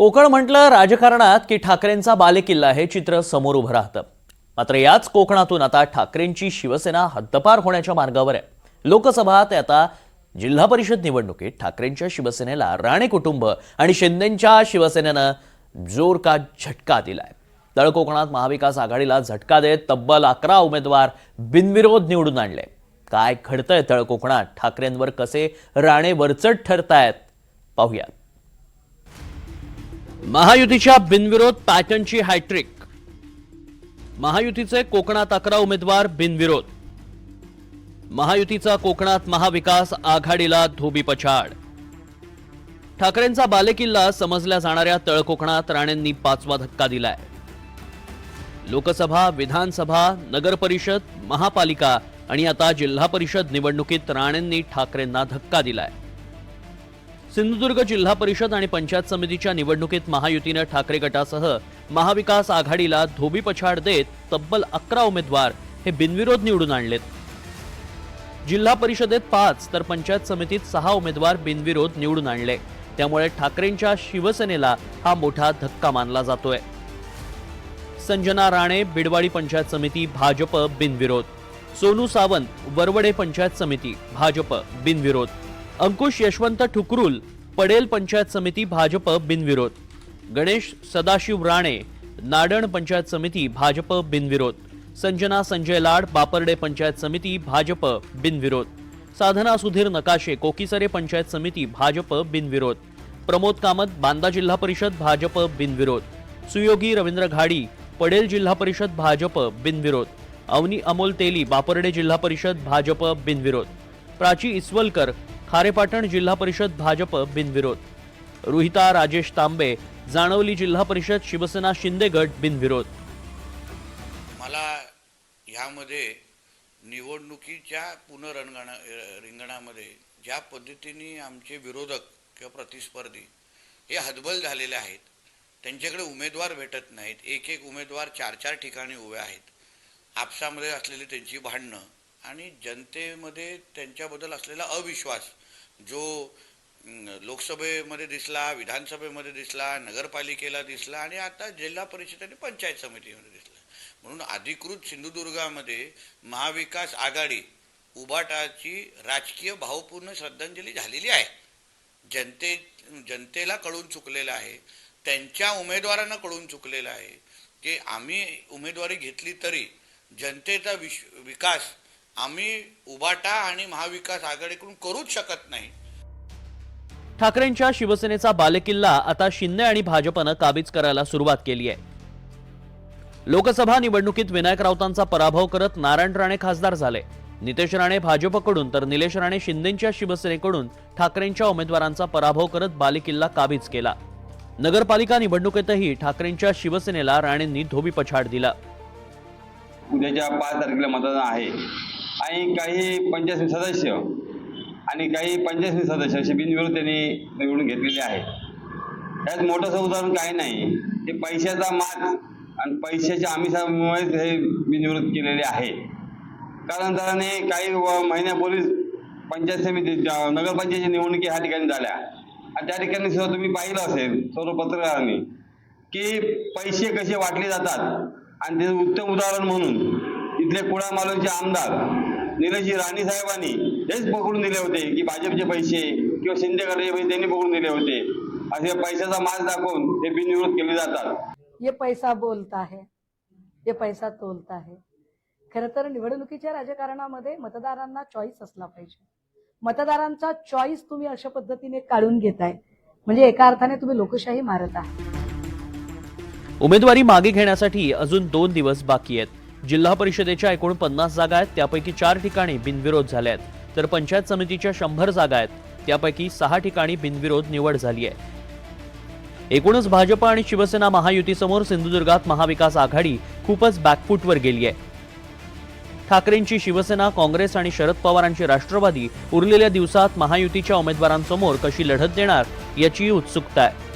कोकण म्हटलं राजकारणात की ठाकरेंचा बालेकिल्ला हे चित्र समोर उभं राहतं। मात्र याच कोकणातून आता ठाकरेंची शिवसेना हद्दपार होण्याच्या मार्गावर आहे। लोकसभा ते आता जिल्हा परिषद निवडणुकीत ठाकरेंच्या शिवसेनेला राणे कुटुंब आणि शिंदेंच्या शिवसेनेनं जोर का झटका दिलाय। तळ कोकणात महाविकास आघाडीला झटका देत तब्बल 11 उमेदवार बिनविरोध निवडून आणले। काय घडतंय तळ कोकणात, ठाकरेंवर कसे राणे वरचढ ठरतायत, पाहूया। महायुतीच्या बिनविरोध पॅटर्नची हॅट्रिक। महायुतीचे कोकणात 11 उमेदवार बिनविरोध। महायुतीचा कोकणात महाविकास आघाडीला धोबीपछाड। ठाकरेंचा बालेकिल्ला समजल्या जाणाऱ्या तळ कोकणात राणेंनी 5वा धक्का दिलाय। लोकसभा, विधानसभा, नगर परिषद, महापालिका आणि आता जिल्हा परिषद निवडणुकीत राणेंनी ठाकरेंना धक्का दिलाय। सिंधुदुर्ग जिल्हा परिषद आणि पंचायत समितीच्या निवडणुकीत महायुतीने ठाकरे गटासह महाविकास आघाडीला धोबीपछाड देत तब्बल 11 उमेदवार हे बिनविरोध निवडून आणलेत। जिल्हा परिषदेत 5 तर पंचायत समितीत 6 उमेदवार बिनविरोध निवडून आणले। त्यामुळे ठाकरेंच्या शिवसेनेला हा मोठा धक्का मानला जातोय। संजना राणे बिडवाडी पंचायत समिती भाजप बिनविरोध। सोनू सावंत वरवडे पंचायत समिती भाजप बिनविरोध। अंकुश यशवंत ठुकरुल पडेल पंचायत समिती भाजप बिनविरोध। गणेश सदाशिव राणे नाडण पंचायत समिती भाजप बिनविरोध। संजना संजय लाड बापर्डे पंचायत समिती भाजप बिनविरोध। साधना सुधीर नकाशे कोकीसरे पंचायत समिती भाजप बिनविरोध। प्रमोद कामत बांदा जिल्हा परिषद भाजप बिनविरोध। सुयोगी रवींद्र घाडी पडेल जिल्हा परिषद भाजप बिनविरोध। अवनी अमोल तेली बापर्डे जिल्हा परिषद भाजप बिनविरोध। प्राची इसवलकर खारेपाटण जिल्हा परिषद भाजप बिनविरोध। रुहिता राजेश तांबे जाणवली जिल्हा परिषद शिवसेना शिंदे गट बिनविरोध। मला ह्यामध्ये निवडणुकीच्या रिंगणामध्ये ज्या पद्धतीने आमचे विरोधक किंवा प्रतिस्पर्धी हे हतबल झालेले आहेत, त्यांच्याकडे उमेदवार भेटत नाहीत। एक एक उमेदवार 4-4 ठिकाणी उभे आहेत। आपसामध्ये असलेली त्यांची भांडणं आणि जनतेमध्ये त्यांच्याबद्दल असलेला अविश्वास जो लोकसभेमध्ये दिसला, विधानसभेमध्ये दिसला, नगरपालिकेला दिसला आणि आता जिल्हा परिषद आणि पंचायत समितीमध्ये दिसला। म्हणून अधिकृत सिंधुदुर्गामध्ये महाविकास आघाडी उबाटाची राजकीय भावपूर्ण श्रद्धांजली झालेली आहे। जनतेला कळून चुकलेलं आहे, त्यांच्या उमेदवारांना कळून चुकलेलं आहे की आम्ही उमेदवारी घेतली तरी जनतेचा विकास आम्ही उबाटा आणि महाविकास आघाडीकडून करूच शकत नाही। ठाकरेंच्या शिवसेनेचा बालेकिल्ला आता शिंदे आणि भाजपनं काबीज करायला सुरुवात केली आहे। लोकसभा निवडणुकीत विनायक राऊतांचा पराभव करत नारायण राणे खासदार झाले। नितेश राणे भाजपकडून तर निलेश राणे शिंदेंच्या शिवसेनेकडून ठाकरेंच्या उमेदवारांचा पराभव करत बालेकिल्ला काबीज केला। नगरपालिका निवडणुकीतही ठाकरेंच्या शिवसेनेला राणेंनी धोबीपछाड दिला। उद्याच्या 5 तारखेला मतदान आहे आणि काही पंचायत सदस्य आणि काही पंचायत सदस्य असे बिनविरोध त्यांनी निवडून घेतलेले आहे। यात मोठं उदाहरण काही नाही, ते पैशाचा माज आणि पैशाच्या आमिषामुळे हे बिनविरोध केलेले आहे। कालांतराने काही महिन्यापूर्वी पंचायत समिती नगरपंचायतीची निवडणुकी ह्या ठिकाणी झाल्या आणि त्या ठिकाणी सुद्धा तुम्ही पाहिलं असेल सर्व पत्रकारांनी की पैसे कसे वाटले जातात। आणि त्याचं उत्तम उदाहरण म्हणून इथले कुळा मालवणचे आमदार निलेशजी राणे साहेबांनी हेच पकडून दिले होते की भाजपचे पैसे किंवा शिंदे गटाचे पैसे त्यांनी पकडून दिले होते। असे पैशाचा माज दाखवून हे बिनविरोध केले जातात। ये पैसा बोलता है, ये पैसा तोलता है। खरं तर निवडणुकीच्या राजकारणामध्ये मतदारांना चॉईस असला पाहिजे। मतदारांचा चॉईस तुम्ही अशा पद्धतीने काढून घेताय म्हणजे एका अर्थाने तुम्ही लोकशाही मारत आहात। उमेदवारी मागे घेण्यासाठी अजून 2 दिवस बाकी आहेत। जिल्हा परिषदेच्या एकूण 50 जागा आहेत, त्यापैकी 4 ठिकाणी बिनविरोध झाले आहेत, तर पंचायत समितीच्या 100 जागा आहेत, त्यापैकी 6 ठिकाणी बिनविरोध निवड झाली आहे। एकूणच भाजप आणि शिवसेना महायुतीसमोर सिंधुदुर्गात महाविकास आघाडी खूपच बॅकफूटवर गेली आहे। ठाकरेंची शिवसेना, काँग्रेस आणि शरद पवारांची राष्ट्रवादी उरलेल्या दिवसात महायुतीच्या उमेदवारांसमोर कशी लढत देणार याची उत्सुकता आहे।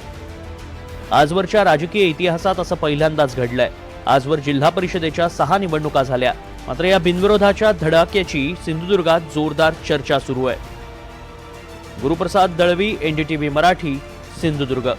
आजवरच्या राजकीय इतिहासात असं पहिल्यांदाच घडलंय। आजवर जिल्हा परिषदेच्या 6 निवडणुका झाल्या, मात्र या बिनविरोधाच्या धडाक्याची सिंधुदुर्गात जोरदार चर्चा सुरू आहे। गुरुप्रसाद दळवी, NDTV मराठी, सिंधुदुर्ग।